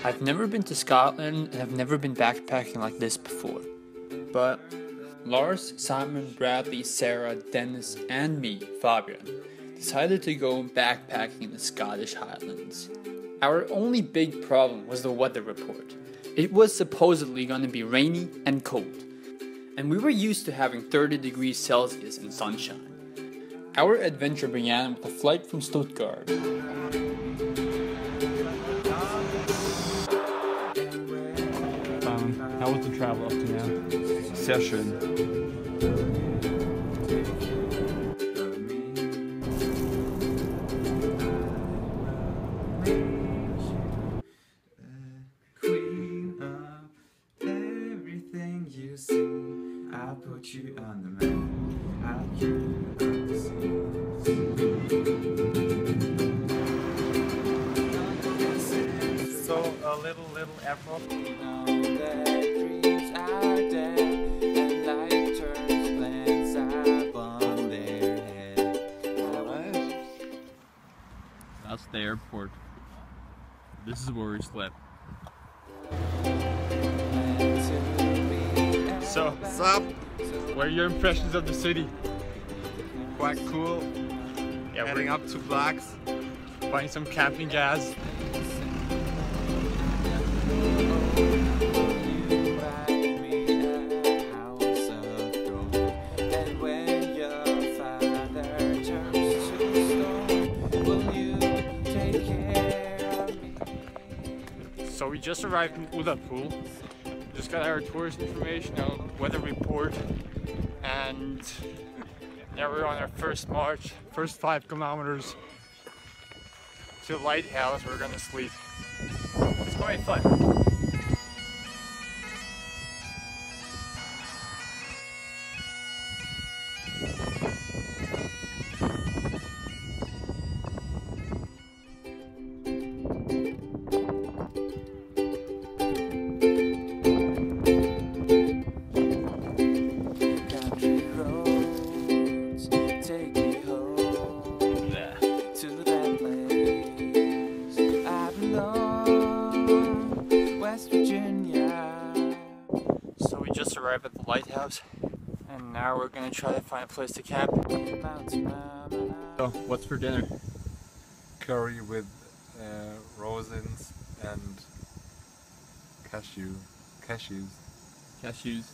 I've never been to Scotland and I've never been backpacking like this before. But Lars, Simon, Bradley, Sarah, Dennis, and me, Fabian, decided to go backpacking in the Scottish Highlands. Our only big problem was the weather report. It was supposedly going to be rainy and cold, and we were used to having 30 degrees Celsius and sunshine. Our adventure began with a flight from Stuttgart. How was the travel up to now? Sehr schön. Queen of everything you see, I'll put you on the map. I'll keep you on the sea. So a little airport. That's the airport. This is where we slept. So, What's up? what are your impressions of the city? Quite cool. Yeah, Heading up to Blacks. buying some camping gas. So we just arrived in Udaipur. Just got our tourist information, our weather report, and now we're on our first march, first 5 kilometers to the lighthouse. We're gonna sleep. It's quite fun. So we just arrived at the lighthouse, and now we're gonna try to find a place to camp. So, what's for dinner? Curry with rosins and cashews. Cashews.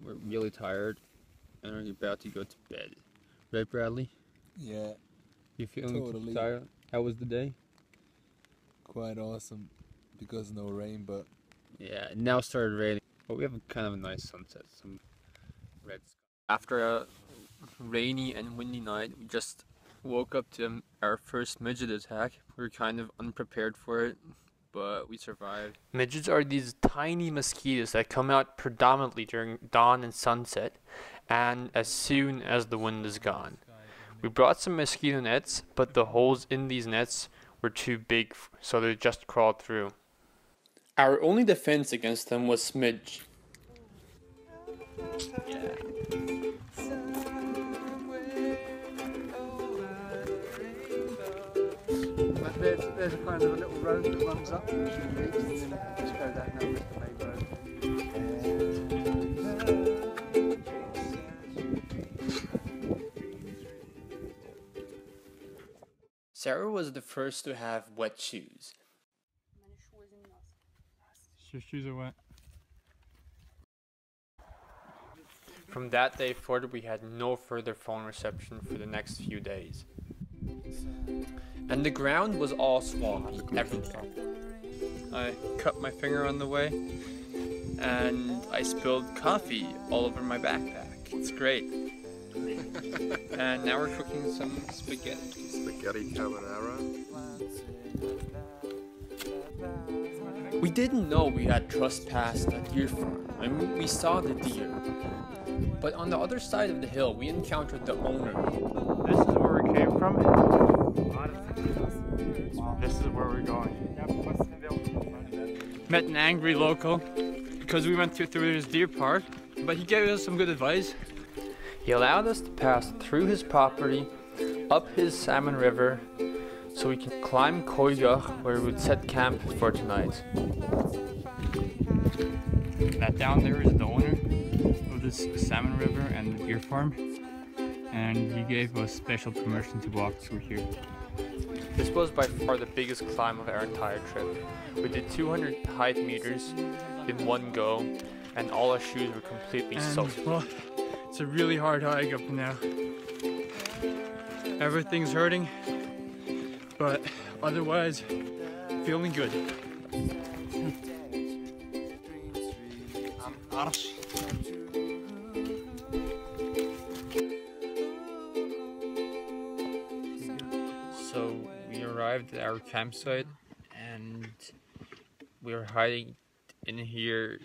We're really tired and are about to go to bed. Right, Bradley? Yeah, You feeling Totally. tired? How was the day? quite awesome because no rain, but Yeah, it now started raining, but we have kind of a nice sunset. Some red sky. After a rainy and windy night, we just woke up to our first midget attack. We were kind of unprepared for it, but we survived. Midgets are these tiny mosquitoes that come out predominantly during dawn and sunset, and as soon as the wind is gone. We brought some mosquito nets, but the holes in these nets were too big, so they just crawled through. Our only defense against them was Smidge. There's a kind of a little road that runs up to the beach, and then you just go down that with the main road. Sarah was the first to have wet shoes. Your shoes are wet. From that day forward, we had no further phone reception for the next few days. And the ground was all swampy, everywhere. I cut my finger on the way, and I spilled coffee all over my backpack. It's great. And now we're cooking some spaghetti. Spaghetti carbonara. We didn't know we had trespassed a deer farm. I mean, we saw the deer. But on the other side of the hill, we encountered the owner. This is where we came from. This is where we're going. Met an angry local because we went through his deer park, but he gave us some good advice. He allowed us to pass through his property, up his salmon river, so we can climb Koigach, where we would set camp for tonight. That down there is the owner of this salmon river and the deer farm, and he gave us special permission to walk through here. This was by far the biggest climb of our entire trip. We did 200 height meters in one go, and all our shoes were completely soaked. Well, it's a really hard hike up now. Everything's hurting, but otherwise, feeling good. So we arrived at our campsite and we were hiding in here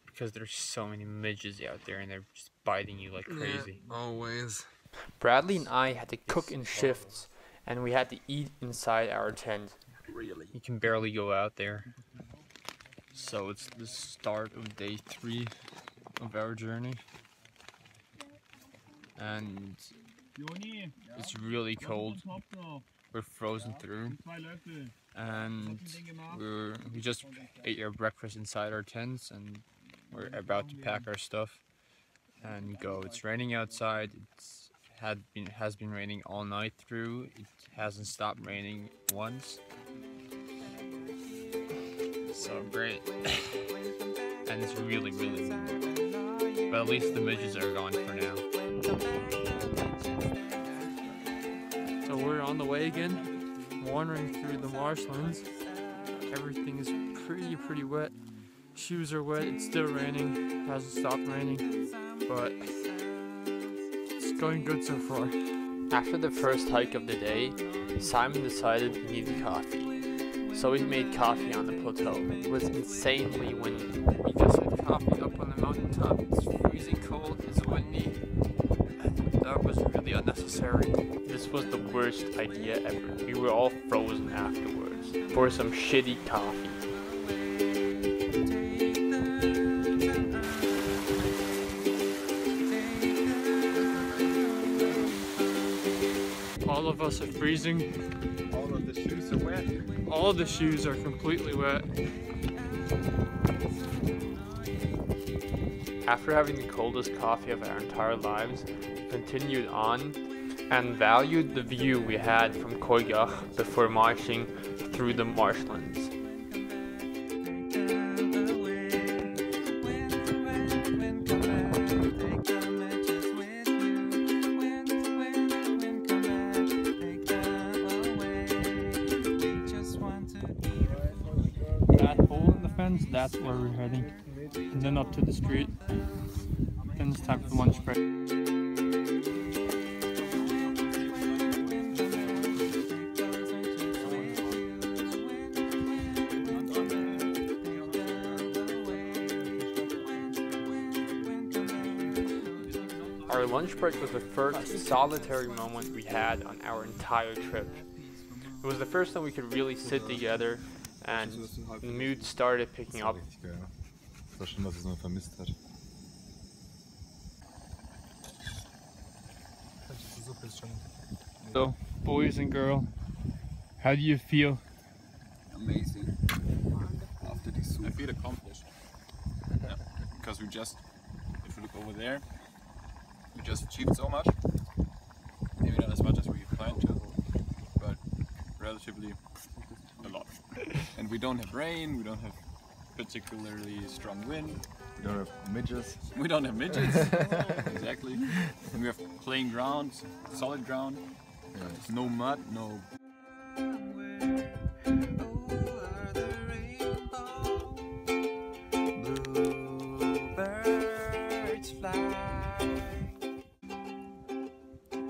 because there's so many midges out there and they're just biting you like crazy. Yeah, always. Bradley and I had to cook in shifts and we had to eat inside our tent. Really? You can barely go out there. So it's the start of day 3 of our journey. And it's really cold. We're frozen through. And we just ate our breakfast inside our tents and we're about to pack our stuff and go. It's raining outside. Has been raining all night through. It hasn't stopped raining once. So great. And it's really windy. But at least the midges are gone for now. So we're on the way again, wandering through the marshlands. Everything is pretty wet. Shoes are wet, it's still raining, hasn't stopped raining, but it's going good so far. After the first hike of the day, Simon decided he needed coffee. So we made coffee on the plateau. It was insanely windy. We just had coffee up on the mountaintop. It's freezing cold, it's windy, and that was really unnecessary. This was the worst idea ever. We were all frozen afterwards for some shitty coffee. All of us are freezing. All of the shoes are wet. All of the shoes are completely wet. After having the coldest coffee of our entire lives, we continued on and valued the view we had from Koigach before marching through the marshlands. That hole in the fence, that's where we're heading. And then up to the street. Then it's time for lunch break. Our lunch break was the first solitary moment we had on our entire trip. It was the first time we could really sit together and the mood started picking up. So, boys and girls, how do you feel? Amazing. After this soup. I feel accomplished. Yeah. Because we just, if you look over there, we just achieved so much. Maybe not as much as we planned to, but relatively a lot. And we don't have rain, we don't have particularly strong wind. We don't have midges. We don't have midgets. Exactly. And we have plain ground, solid ground. Yeah. There's no mud, no.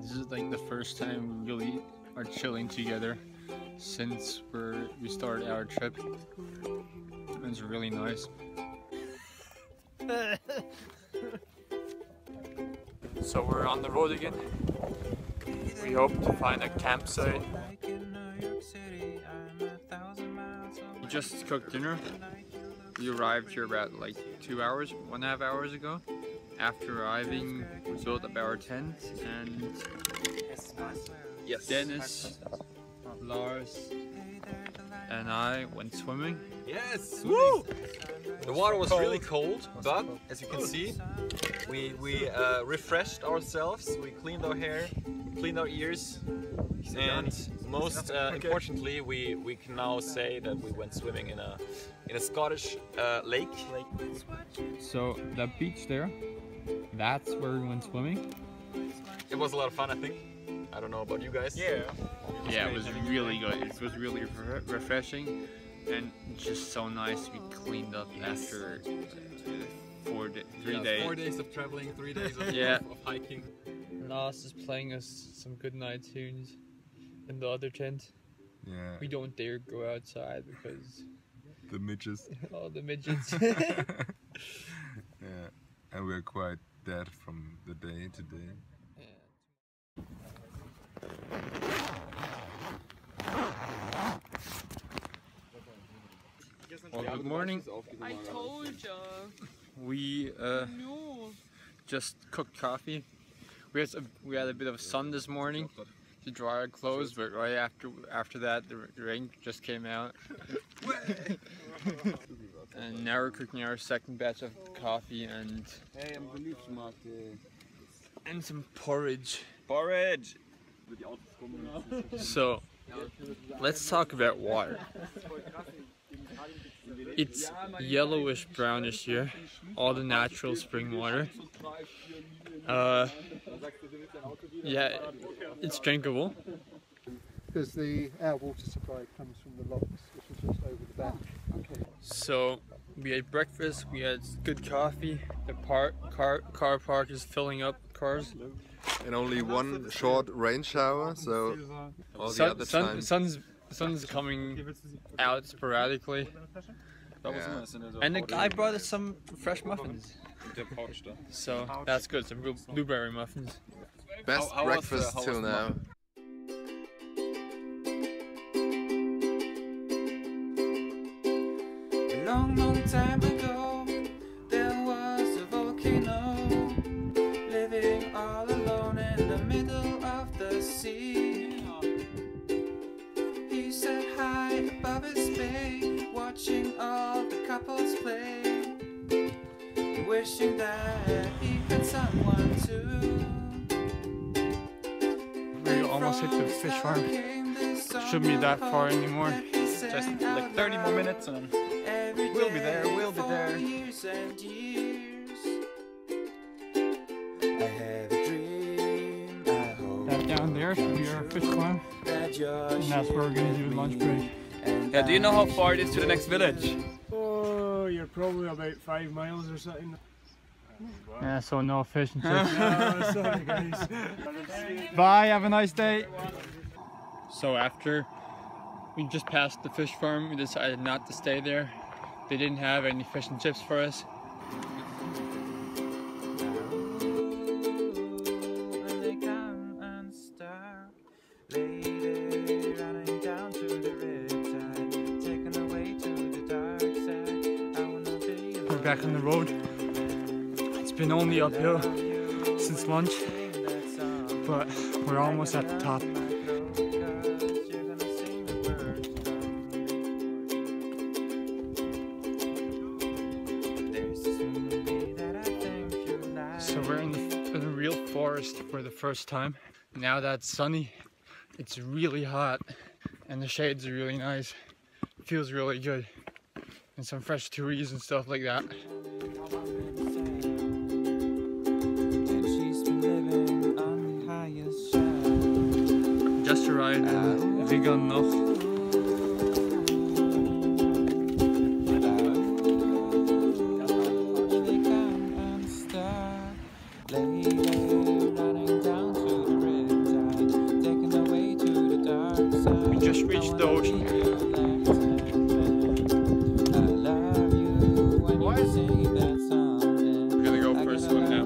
This is like the first time we really are chilling together since we started our trip. It's really nice. So we're on the road again. We hope to find a campsite. We just cooked dinner. We arrived here about like 2 hours, 1.5 hours ago. After arriving, we built up our tent and yes, Dennis Lars and I went swimming. Yes! Woo! The water was really cold, but as you can see, we refreshed ourselves, we cleaned our hair, cleaned our ears, and most importantly, we can now say that we went swimming in a Scottish lake. So that beach there, that's where we went swimming. It was a lot of fun, I think. I don't know about you guys. Yeah, it was really good. It was really refreshing and just so nice. We cleaned up after 3 days. 4 days of traveling, 3 days of, Yeah. of hiking. Lars is playing us some good night tunes in the other tent. Yeah. We don't dare go outside because The midges. all the midgets. Yeah. And we're quite dead from the day today. Well, good morning. I told you. We No. just cooked coffee. We had a bit of sun this morning to dry our clothes, but right after that the rain just came out. And now we're cooking our second batch of coffee and some porridge. Porridge! So let's talk about water. It's yellowish brownish here, all the natural spring water. Yeah, it's drinkable. Because our water supply comes from the locks, which is just over the back. So we had breakfast, we had good coffee, the car park is filling up cars. And only one short rain shower, so all the other time. Sun's coming out sporadically. Yeah. And the guy brought us some fresh muffins. So that's good, some real blueberry muffins. Best How was breakfast the till now. A long, long time ago, there was a volcano living all alone in the middle of the sea. He sat high above his bay, watching all the couples play, wishing that he had someone to. We almost hit the fish farm. Shouldn't be that far anymore. Just like 30 more minutes and we'll be there, we'll be there. Years and years. I have a dream, I hope That down there should be our fish farm. that you're And that's where we're gonna do lunch break. Yeah, do you know how far it is to the next village? Oh, you're probably about 5 miles or something. Yeah, so no fish and chips. No, sorry guys. Bye, have a nice day. So after we just passed the fish farm, we decided not to stay there. They didn't have any fish and chips for us. when they come unstuck, lady running down to the riptide, taken away to the dark side. I wanna be We're back on the road. It's been only uphill since lunch, but we're almost at the top. So we're in the real forest for the first time. Now that it's sunny, it's really hot and the shades are really nice. It feels really good. And some fresh trees and stuff like that. Just arrived in Vigan noch. We just reached the ocean. We're gonna go for a swim now.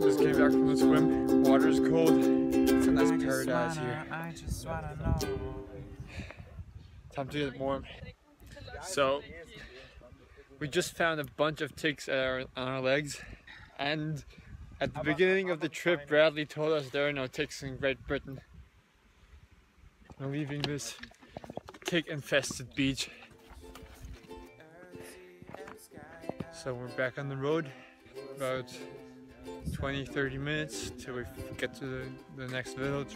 Just came back from the swim. Water's cold. It's a nice paradise here. I just wanna know. Time to get warm. So we just found a bunch of ticks on our legs, and at the beginning of the trip, Bradley told us there are no ticks in Great Britain. and leaving this tick-infested beach. So we're back on the road, about 20-30 minutes till we get to the next village.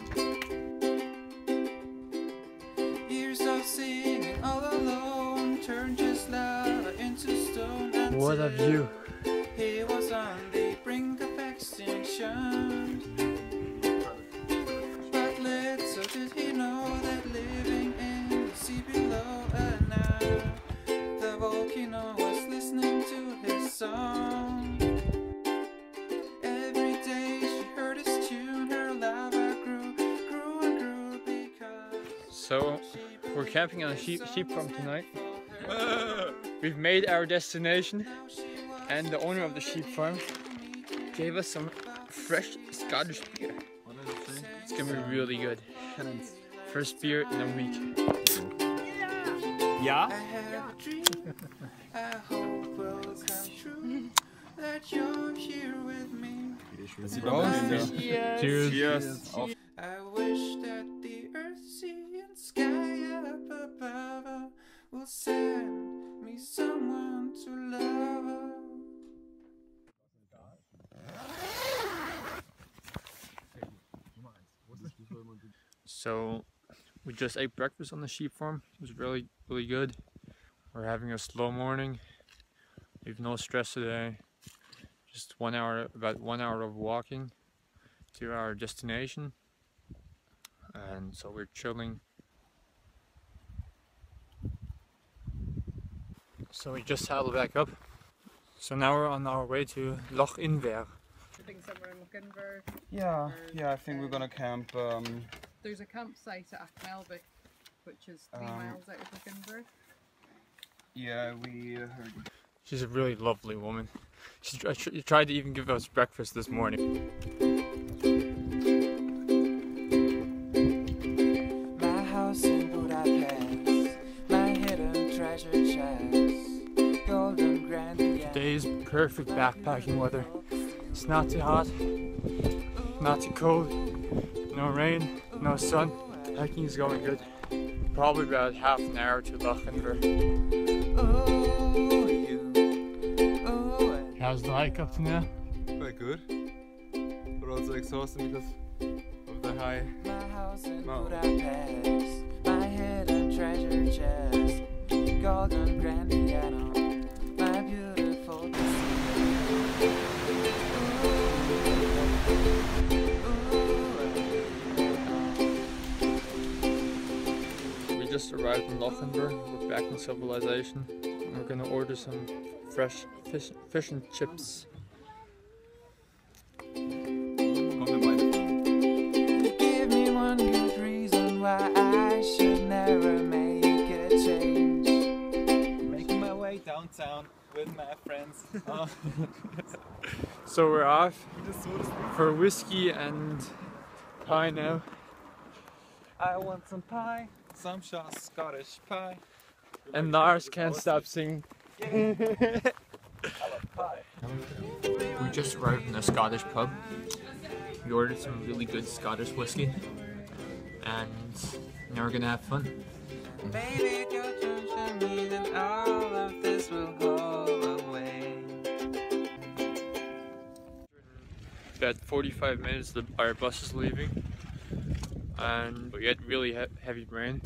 Years of singing all alone turned just lava into stone. What a view! He was on the brink of extinction. But little did he know that living in the sea below and now the volcano was listening to his song. Every day she heard his tune, her lava grew and grew because. So we're camping on a sheep farm tonight. We've made our destination, and the owner of the sheep farm gave us some fresh Scottish beer. It's gonna be really good. First beer in a week. I have a dream, I hope will come true, that you're here with me. Cheers. Yes. I wish that the earth, sea and sky up above will send me someone to love. So we just ate breakfast on the sheep farm. It was really good. We're having a slow morning. We've no stress today. Just about 1 hour of walking to our destination. And so we're chilling. So we just saddled back up. So now we're on our way to Loch Inver. Somewhere in Lochinver. Yeah, I think we're gonna camp. There's a campsite at Achmelvik, which is 3 miles out of Lochinver. Yeah, we heard. She's a really lovely woman. She tried to even give us breakfast this morning. My house in Budapest, my hidden treasure chest, golden grand piano. Today's perfect backpacking weather. It's not too hot, not too cold, no rain, no sun. Hiking is going good. Probably about half an hour to Lochinver. How's the hike up to now? Quite good, but also exhausting because of the high My house in mountain. Budapest, my hidden treasure chest, golden grand piano, my beautiful We just arrived in Lochinver. We're back in civilization. And we're gonna order some fresh fish and chips. Give me one good reason why I should never make a change. Making my way downtown with my friends. So we're off for whiskey and pie now. I want some pie, some Scottish pie. And Lars can't stop singing. We just arrived in a Scottish pub. We ordered some really good Scottish whiskey. And now we're gonna have fun. Baby, don't you me that all of this will go away. About 45 minutes our bus is leaving. And we had really heavy rain.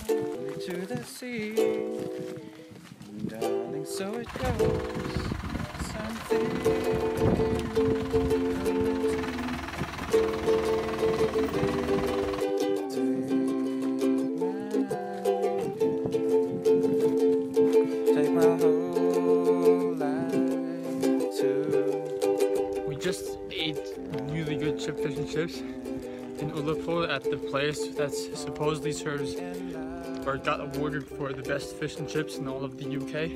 To the sea, darling, so it goes. Take my whole life too. We just ate really good fish and chips in Ullapool at the place that's supposedly serves or got awarded for the best fish and chips in all of the UK.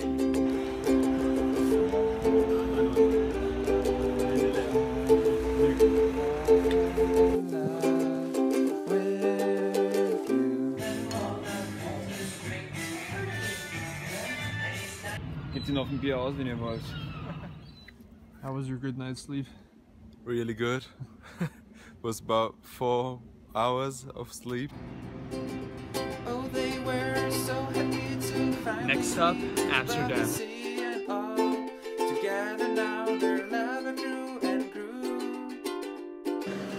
Gebt ihn auf ein Bier aus, wenn ihr wollt. How was your good night's sleep? Really good. Was about 4 hours of sleep. Next stop, Amsterdam. Together now their love grew and grew.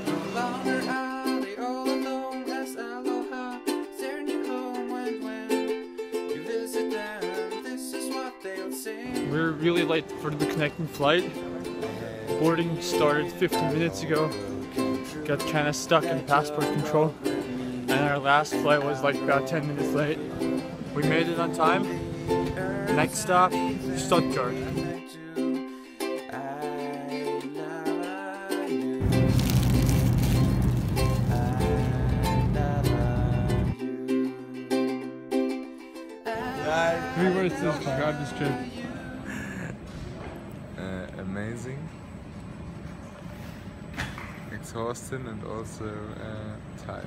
No longer are they all alone as aloha. Their new home when you visit them, this is what they'll sing. We're really late for the connecting flight. Boarding started 15 minutes ago. Got kind of stuck in passport control. And our last flight was like about 10 minutes late. We made it on time. Next stop, Stuttgart. Three words to describe this trip. Amazing, exhausting, and also tired.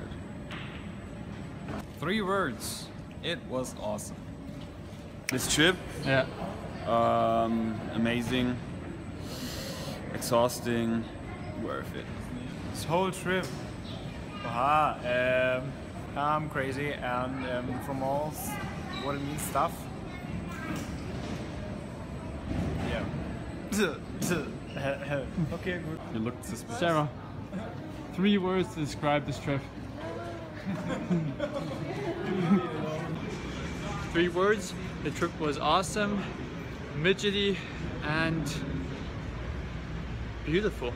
3 words. It was awesome. This trip? Yeah. Amazing, exhausting, worth it. This whole trip. I'm crazy and from all what it means stuff. Yeah. Okay, good. You looked suspicious. Sarah, 3 words to describe this trip. 3 words. The trip was awesome, midgety, and beautiful.